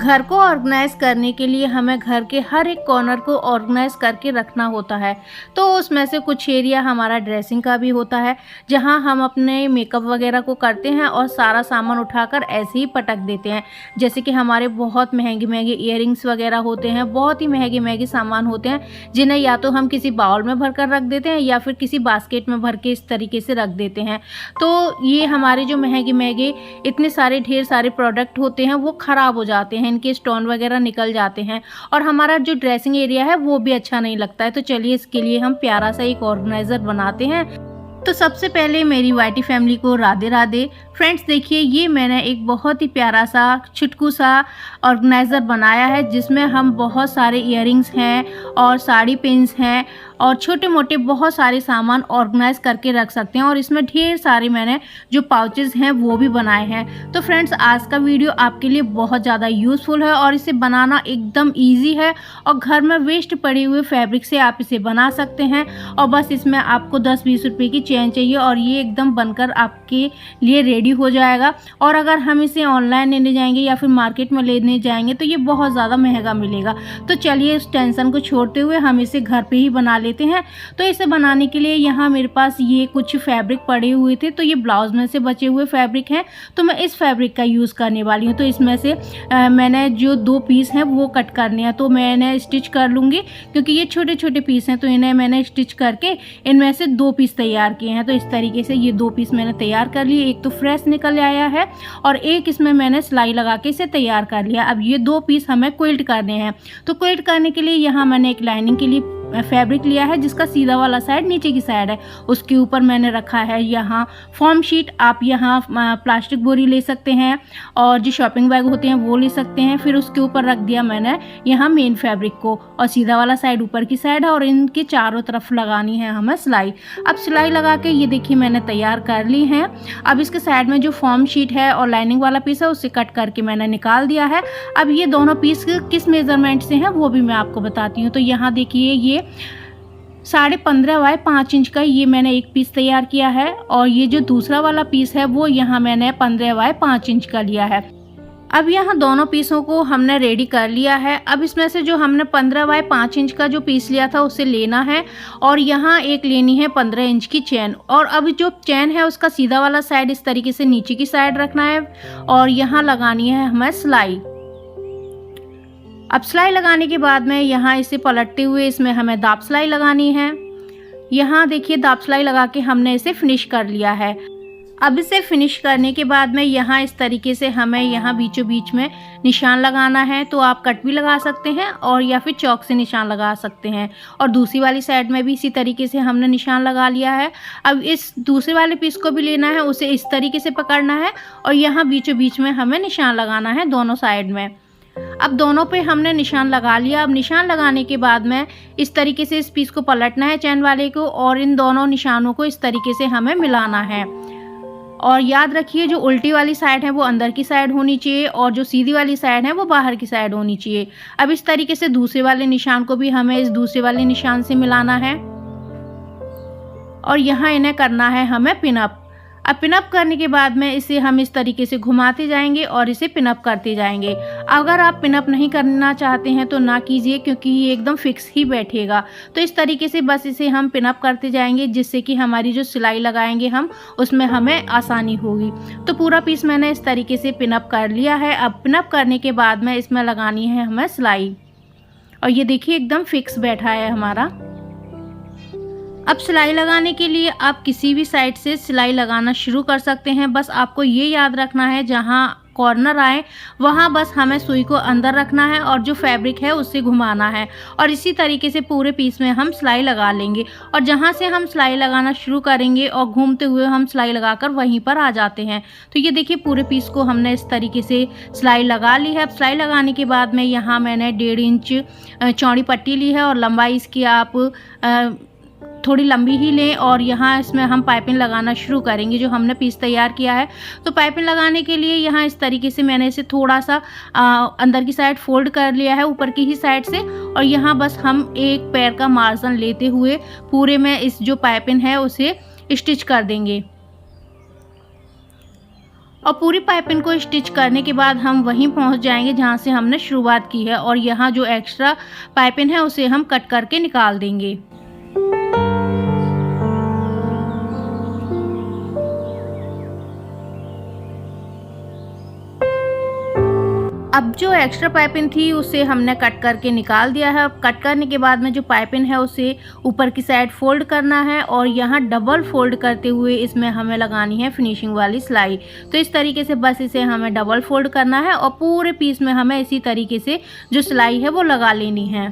घर को ऑर्गेनाइज करने के लिए हमें घर के हर एक कॉर्नर को ऑर्गेनाइज करके रखना होता है। तो उसमें से कुछ एरिया हमारा ड्रेसिंग का भी होता है, जहां हम अपने मेकअप वगैरह को करते हैं और सारा सामान उठाकर ऐसे ही पटक देते हैं। जैसे कि हमारे बहुत महंगे महंगे ईयरिंग्स वगैरह होते हैं, बहुत ही महंगे महंगे सामान होते हैं, जिन्हें या तो हम किसी बाउल में भर कर रख देते हैं या फिर किसी बास्केट में भर के इस तरीके से रख देते हैं। तो ये हमारे जो महंगे महंगे इतने सारे ढेर सारे प्रोडक्ट होते हैं वो ख़राब हो जाते हैं, इनके स्टोन वगैरह निकल जाते हैं और हमारा जो ड्रेसिंग एरिया है वो भी अच्छा नहीं लगता है। तो चलिए इसके लिए हम प्यारा सा एक ऑर्गेनाइज़र बनाते हैं। तो सबसे पहले मेरी वाईटी फैमिली को राधे राधे। फ्रेंड्स देखिए, ये मैंने एक बहुत ही प्यारा सा छुटकू सा ऑर्गेनाइज़र बनाया है, जिसमें हम बहुत सारे इयररिंग्स हैं और साड़ी पिन्स हैं और छोटे मोटे बहुत सारे सामान ऑर्गेनाइज करके रख सकते हैं। और इसमें ढेर सारे मैंने जो पाउचेस हैं वो भी बनाए हैं। तो फ्रेंड्स आज का वीडियो आपके लिए बहुत ज़्यादा यूज़फुल है और इसे बनाना एकदम ईजी है और घर में वेस्ट पड़े हुए फैब्रिक से आप इसे बना सकते हैं। और बस इसमें आपको 10-20 रुपये की चेन चाहिए और ये एकदम बनकर आपके लिए रेडी हो जाएगा। और अगर हम इसे ऑनलाइन लेने जाएंगे या फिर मार्केट में लेने जाएंगे तो ये बहुत ज़्यादा महंगा मिलेगा। तो चलिए उस टेंशन को छोड़ते हुए हम इसे घर पे ही बना लेते हैं। तो इसे बनाने के लिए यहाँ मेरे पास ये कुछ फैब्रिक पड़े हुए थे, तो ये ब्लाउज में से बचे हुए फैब्रिक हैं, तो मैं इस फैब्रिक का यूज़ करने वाली हूँ। तो इसमें से मैंने जो 2 पीस हैं वो कट करने हैं, तो मैंने स्टिच कर लूँगी क्योंकि ये छोटे छोटे पीस हैं। तो इन्हें मैंने स्टिच करके इनमें से 2 पीस तैयार किए हैं। तो इस तरीके से ये 2 पीस मैंने तैयार कर लिए। एक तो फ्रेश निकल आया है और एक इसमें मैंने सिलाई लगा के इसे तैयार कर लिया। अब ये 2 पीस हमें क्विल्ट करने हैं। तो क्विल्ट करने के लिए यहाँ मैंने एक लाइनिंग के लिए फैब्रिक लिया है, जिसका सीधा वाला साइड नीचे की साइड है। उसके ऊपर मैंने रखा है यहाँ फॉर्म शीट। आप यहाँ प्लास्टिक बोरी ले सकते हैं और जो शॉपिंग बैग होते हैं वो ले सकते हैं। फिर उसके ऊपर रख दिया मैंने यहाँ मेन फैब्रिक को और सीधा वाला साइड ऊपर की साइड है और इनके चारों तरफ लगानी है हमें सिलाई। अब सिलाई लगा के ये देखिए मैंने तैयार कर ली है। अब इसके साइड में जो फॉर्म शीट है और लाइनिंग वाला पीस है उसे कट करके मैंने निकाल दिया है। अब ये दोनों पीस किस मेजरमेंट से हैं वो भी मैं आपको बताती हूँ। तो यहाँ देखिए ये 15.5 बाय 5 इंच का ये मैंने एक पीस तैयार किया है और ये जो दूसरा वाला पीस है वो यहाँ मैंने 15 बाय 5 इंच का लिया है। अब यहाँ दोनों पीसों को हमने रेडी कर लिया है। अब इसमें से जो हमने 15 बाय 5 इंच का जो पीस लिया था उसे लेना है और यहाँ एक लेनी है 15 इंच की चेन। और अब जो चेन है उसका सीधा वाला साइड इस तरीके से नीचे की साइड रखना है और यहाँ लगानी है हमें सिलाई। अब सिलाई लगाने के बाद में यहाँ इसे पलटते हुए इसमें हमें दाब सिलाई लगानी है। यहाँ देखिए दाब सिलाई लगा के हमने इसे फिनिश कर लिया है। अब इसे फिनिश करने के बाद में यहाँ इस तरीके से हमें यहाँ बीचों बीच में निशान लगाना है। तो आप कट भी लगा सकते हैं और या फिर चौक से निशान लगा सकते हैं। और दूसरी वाली साइड में भी इसी तरीके से हमने निशान लगा लिया है। अब इस दूसरे वाले पीस को भी लेना है, उसे इस तरीके से पकड़ना है और यहाँ बीचों बीच में हमें निशान लगाना है दोनों साइड में। अब दोनों पे हमने निशान लगा लिया। अब निशान लगाने के बाद में इस तरीके से इस पीस को पलटना है चैन वाले को और इन दोनों निशानों को इस तरीके से हमें मिलाना है। और याद रखिए जो उल्टी वाली साइड है वो अंदर की साइड होनी चाहिए और जो सीधी वाली साइड है वो बाहर की साइड होनी चाहिए। अब इस तरीके से दूसरे वाले निशान को भी हमें इस दूसरे वाले निशान से मिलाना है और यहाँ इन्हें करना है हमें पिनअप। अब पिनअप करने के बाद में इसे हम इस तरीके से घुमाते जाएंगे और इसे पिनअप करते जाएंगे। अगर आप पिनअप नहीं करना चाहते हैं तो ना कीजिए, क्योंकि ये एकदम फिक्स ही बैठेगा। तो इस तरीके से बस इसे हम पिनअप करते जाएंगे, जिससे कि हमारी जो सिलाई लगाएंगे हम उसमें हमें आसानी होगी। तो पूरा पीस मैंने इस तरीके से पिनअप कर लिया है। अब पिनअप करने के बाद में इसमें लगानी है हमें सिलाई और ये देखिए एकदम फिक्स बैठा है हमारा। अब सिलाई लगाने के लिए आप किसी भी साइड से सिलाई लगाना शुरू कर सकते हैं। बस आपको ये याद रखना है जहाँ कॉर्नर आए वहाँ बस हमें सुई को अंदर रखना है और जो फैब्रिक है उससे घुमाना है और इसी तरीके से पूरे पीस में हम सिलाई लगा लेंगे। और जहाँ से हम सिलाई लगाना शुरू करेंगे और घूमते हुए हम सिलाई लगाकर वहीं पर आ जाते हैं। तो ये देखिए पूरे पीस को हमने इस तरीके से सिलाई लगा ली है। अब सिलाई लगाने के बाद में यहाँ मैंने 1.5 इंच चौड़ी पट्टी ली है और लंबाई इसकी आप थोड़ी लंबी ही लें और यहाँ इसमें हम पाइपिंग लगाना शुरू करेंगे जो हमने पीस तैयार किया है। तो पाइपिंग लगाने के लिए यहाँ इस तरीके से मैंने इसे थोड़ा सा अंदर की साइड फोल्ड कर लिया है ऊपर की ही साइड से और यहाँ बस हम एक पैर का मार्जिन लेते हुए पूरे में इस जो पाइपिंग है उसे स्टिच कर देंगे। और पूरी पाइपिंग को स्टिच करने के बाद हम वहीं पहुंच जाएंगे जहां से हमने शुरुआत की है, और यहाँ जो एक्स्ट्रा पाइपिंग है उसे हम कट करके निकाल देंगे। अब जो एक्स्ट्रा पाइपिंग थी उसे हमने कट करके निकाल दिया है। अब कट करने के बाद में जो पाइपिंग है उसे ऊपर की साइड फोल्ड करना है, और यहाँ डबल फोल्ड करते हुए इसमें हमें लगानी है फिनिशिंग वाली सिलाई। तो इस तरीके से बस इसे हमें डबल फोल्ड करना है, और पूरे पीस में हमें इसी तरीके से जो सिलाई है वो लगा लेनी है।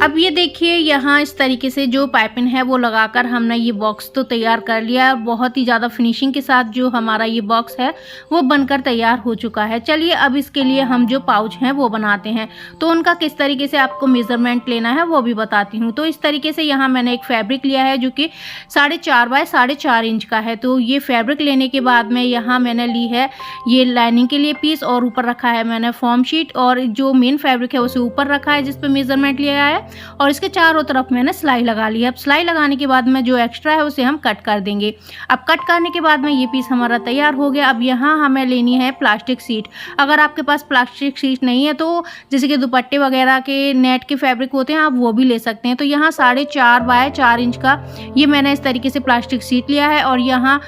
अब ये देखिए, यहाँ इस तरीके से जो पाइपिंग है वो लगाकर हमने ये बॉक्स तो तैयार कर लिया है। बहुत ही ज़्यादा फिनिशिंग के साथ जो हमारा ये बॉक्स है वो बनकर तैयार हो चुका है। चलिए अब इसके लिए हम जो पाउच हैं वो बनाते हैं, तो उनका किस तरीके से आपको मेज़रमेंट लेना है वो भी बताती हूँ। तो इस तरीके से यहाँ मैंने एक फैब्रिक लिया है जो कि 4.5 बाय 4.5 इंच का है। तो ये फैब्रिक लेने के बाद में यहाँ मैंने ली है ये लाइनिंग के लिए पीस, और ऊपर रखा है मैंने फॉर्म शीट, और जो मेन फैब्रिक है उसे ऊपर रखा है जिस पर मेज़रमेंट लिया है, और इसके चारों तरफ मैंने सिलाई लगा ली है। अब सिलाई लगाने के बाद में जो एक्स्ट्रा है उसे हम कट कर देंगे। अब कट करने के बाद में ये पीस हमारा तैयार हो गया। अब यहाँ हमें लेनी है प्लास्टिक शीट। अगर आपके पास प्लास्टिक शीट नहीं है तो जैसे कि दुपट्टे वगैरह के नेट के फैब्रिक होते हैं, आप वो भी ले सकते हैं। तो यहाँ 4.5 बाय 4 इंच का ये मैंने इस तरीके से प्लास्टिक शीट लिया है, और यहाँ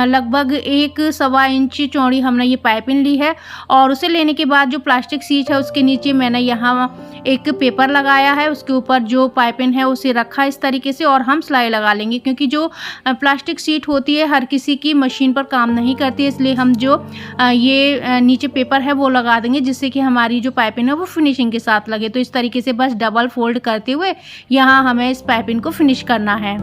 लगभग 1.25 इंच चौड़ी हमने ये पाइपिंग ली है। और उसे लेने के बाद जो प्लास्टिक शीट है उसके नीचे मैंने यहाँ एक पेपर लगाया है, उसके ऊपर जो पाइपिंग है उसे रखा इस तरीके से, और हम सिलाई लगा लेंगे। क्योंकि जो प्लास्टिक शीट होती है हर किसी की मशीन पर काम नहीं करती है, इसलिए हम जो ये नीचे पेपर है वो लगा देंगे, जिससे कि हमारी जो पाइपिंग है वो फिनिशिंग के साथ लगे। तो इस तरीके से बस डबल फोल्ड करते हुए यहाँ हमें इस पाइपिंग को फिनिश करना है।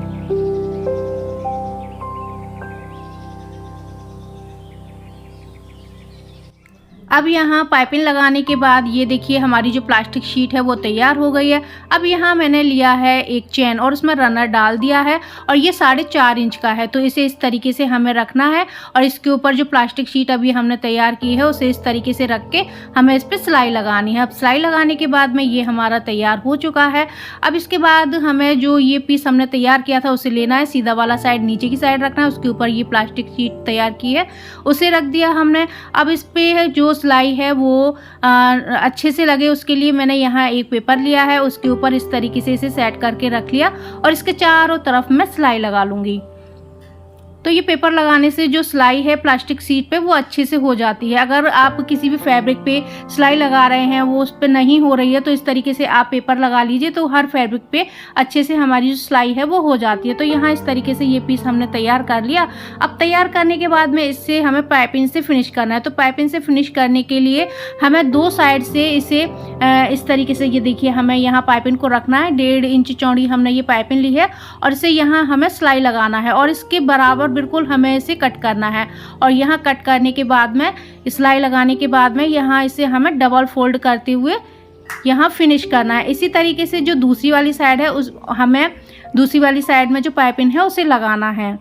अब यहाँ पाइपिंग लगाने के बाद ये देखिए हमारी जो प्लास्टिक शीट है वो तैयार हो गई है। अब यहाँ मैंने लिया है एक चेन और उसमें रनर डाल दिया है, और ये 4.5 इंच का है। तो इसे इस तरीके से हमें रखना है, और इसके ऊपर जो प्लास्टिक शीट अभी हमने तैयार की है उसे इस तरीके से रख के हमें इस पर सिलाई लगानी है। अब सिलाई लगाने के बाद में ये हमारा तैयार हो चुका है। अब इसके बाद हमें जो ये पीस हमने तैयार किया था उसे लेना है, सीधा वाला साइड नीचे की साइड रखना है, उसके ऊपर ये प्लास्टिक शीट तैयार की है उसे रख दिया हमने। अब इस पे जो सिलाई है वो अच्छे से लगे उसके लिए मैंने यहाँ एक पेपर लिया है, उसके ऊपर इस तरीके से इसे सेट करके रख लिया, और इसके चारों तरफ मैं सिलाई लगा लूँगी। तो ये पेपर लगाने से जो सिलाई है प्लास्टिक शीट पे वो अच्छे से हो जाती है। अगर आप किसी भी फैब्रिक पे सिलाई लगा रहे हैं वो उस पर नहीं हो रही है तो इस तरीके से आप पेपर लगा लीजिए, तो हर फैब्रिक पे अच्छे से हमारी जो सिलाई है वो हो जाती है। तो यहाँ इस तरीके से ये पीस हमने तैयार कर लिया। अब तैयार करने के बाद में इससे हमें पाइपिंग से फिनिश करना है। तो पाइपिंग से फिनिश करने के लिए हमें दो साइड से इसे इस तरीके से, ये देखिए हमें यहाँ पाइपिंग को रखना है। 1.5 इंच चौड़ी हमने ये पाइपिंग ली है, और इसे यहाँ हमें सिलाई लगाना है, और इसके बराबर बिल्कुल हमें इसे कट करना है। और यहाँ कट करने के बाद में सिलाई लगाने के बाद में यहाँ इसे हमें डबल फोल्ड करते हुए यहाँ फिनिश करना है। इसी तरीके से जो दूसरी वाली साइड है उस हमें दूसरी वाली साइड में जो पाइपिंग है उसे लगाना है।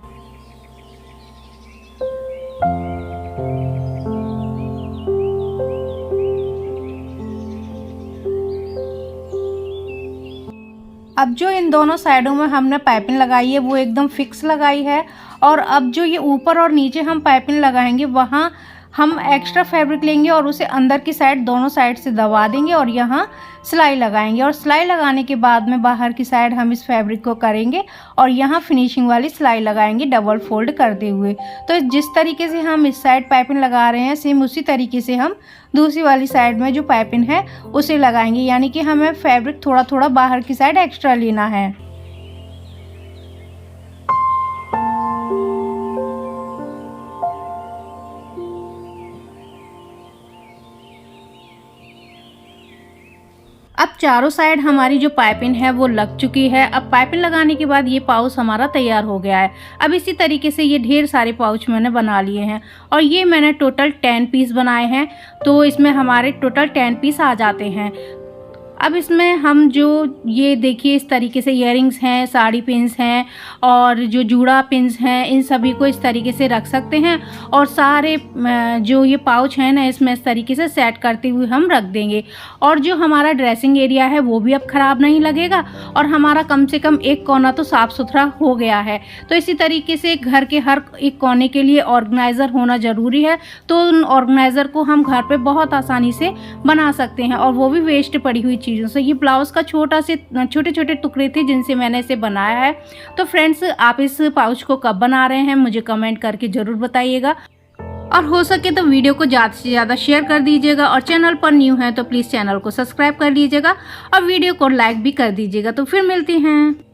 अब जो इन दोनों साइडों में हमने पाइपिंग लगाई है वो एकदम फिक्स लगाई है, और अब जो ये ऊपर और नीचे हम पाइपिंग लगाएंगे वहाँ हम एक्स्ट्रा फैब्रिक लेंगे और उसे अंदर की साइड दोनों साइड से दबा देंगे, और यहाँ सिलाई लगाएंगे। और सिलाई लगाने के बाद में बाहर की साइड हम इस फैब्रिक को करेंगे और यहाँ फिनिशिंग वाली सिलाई लगाएंगे डबल फोल्ड करते हुए। तो जिस तरीके से हम इस साइड पाइपिंग लगा रहे हैं सेम उसी तरीके से हम दूसरी वाली साइड में जो पाइपिंग है उसे लगाएंगे, यानी कि हमें फैब्रिक थोड़ा थोड़ा बाहर की साइड एक्स्ट्रा लेना है। अब चारों साइड हमारी जो पाइपिंग है वो लग चुकी है। अब पाइपिंग लगाने के बाद ये पाउच हमारा तैयार हो गया है। अब इसी तरीके से ये ढेर सारे पाउच मैंने बना लिए हैं, और ये मैंने टोटल 10 पीस बनाए हैं। तो इसमें हमारे टोटल 10 पीस आ जाते हैं। अब इसमें हम जो ये देखिए इस तरीके से इयररिंग्स हैं, साड़ी पिन्स हैं और जो जूड़ा पिन्स हैं, इन सभी को इस तरीके से रख सकते हैं और सारे जो ये पाउच है ना इसमें इस तरीके से सेट करते हुए हम रख देंगे। और जो हमारा ड्रेसिंग एरिया है वो भी अब ख़राब नहीं लगेगा और हमारा कम से कम एक कोना तो साफ़ सुथरा हो गया है। तो इसी तरीके से घर के हर एक कोने के लिए ऑर्गेनाइज़र होना ज़रूरी है। तो उन ऑर्गेनाइज़र को हम घर पे बहुत आसानी से बना सकते हैं और वो भी वेस्ट पड़ी हुई चीज़ों से। ये ब्लाउज़ का छोटे छोटे टुकड़े थे जिनसे मैंने इसे बनाया है। तो फ्रेंड्स, आप इस पाउच को कब बना रहे हैं मुझे कमेंट करके ज़रूर बताइएगा और हो सके तो वीडियो को ज़्यादा से ज़्यादा शेयर कर दीजिएगा और चैनल पर न्यू है तो प्लीज़ चैनल को सब्सक्राइब कर लीजिएगा और वीडियो को लाइक भी कर दीजिएगा। तो फिर मिलती हैं।